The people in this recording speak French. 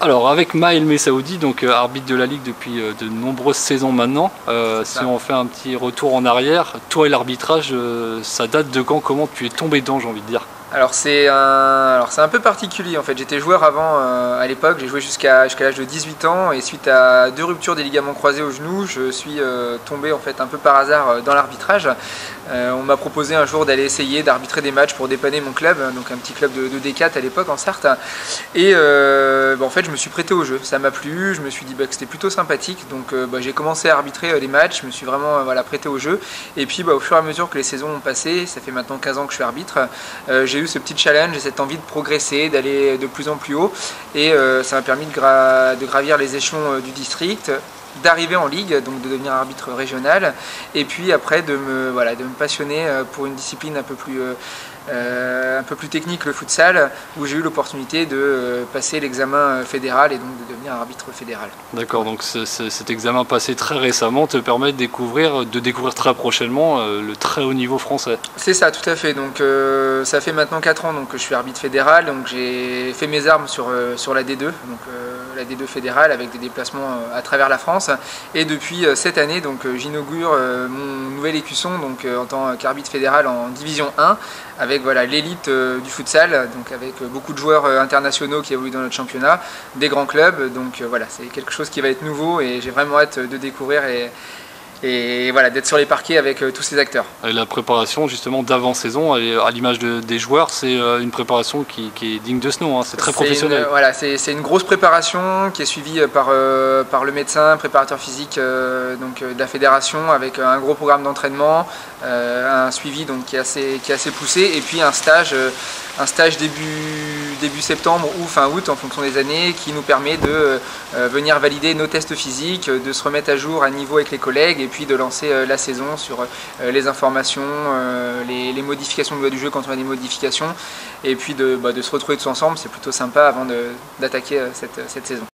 Alors avec Maël Messaoudi, donc arbitre de la Ligue depuis de nombreuses saisons maintenant, si on fait un petit retour en arrière, toi et l'arbitrage, ça date de quand? Comment tu es tombé dedans, j'ai envie de dire? Alors c'est un peu particulier en fait. J'étais joueur avant à l'époque, j'ai joué jusqu'à l'âge de 18 ans et suite à 2 ruptures des ligaments croisés au genou, je suis tombé en fait un peu par hasard dans l'arbitrage. On m'a proposé un jour d'aller essayer d'arbitrer des matchs pour dépanner mon club, donc un petit club de D4 à l'époque en Sarthe. Et en fait je me suis prêté au jeu, ça m'a plu, je me suis dit que c'était plutôt sympathique, donc j'ai commencé à arbitrer les matchs, je me suis vraiment prêté au jeu. Et puis au fur et à mesure que les saisons ont passé, ça fait maintenant 15 ans que je suis arbitre, j'ai eu ce petit challenge et cette envie de progresser, d'aller de plus en plus haut, et ça m'a permis de gravir les échelons du district, d'arriver en ligue, donc de devenir arbitre régional, et puis après de me passionner pour une discipline un peu plus technique, le futsal, où j'ai eu l'opportunité de passer l'examen fédéral et donc de devenir arbitre fédéral. D'accord, donc cet examen passé très récemment te permet de découvrir très prochainement le très haut niveau français. C'est ça, tout à fait. Donc ça fait maintenant 4 ans que je suis arbitre fédéral, donc j'ai fait mes armes sur la D2, donc la D2 fédérale avec des déplacements à travers la France. Et depuis cette année, donc j'inaugure mon nouvel écusson donc en tant qu'arbitre fédéral en division 1 avec l'élite du futsal, donc avec beaucoup de joueurs internationaux qui évoluent dans notre championnat, des grands clubs. Donc c'est quelque chose qui va être nouveau et j'ai vraiment hâte de découvrir et d'être sur les parquets avec tous ces acteurs. Et la préparation justement d'avant-saison, à l'image des joueurs, c'est une préparation qui est digne de ce nom, hein. C'est très professionnel. C'est une grosse préparation qui est suivie par le médecin, préparateur physique de la fédération, avec un gros programme d'entraînement, un suivi qui est assez poussé, et puis un stage début septembre ou fin août en fonction des années, qui nous permet de venir valider nos tests physiques, de se remettre à jour à niveau avec les collègues, et puis de lancer la saison sur les informations, les modifications de loi du jeu quand on a des modifications, et puis de se retrouver tous ensemble. C'est plutôt sympa avant d'attaquer cette saison.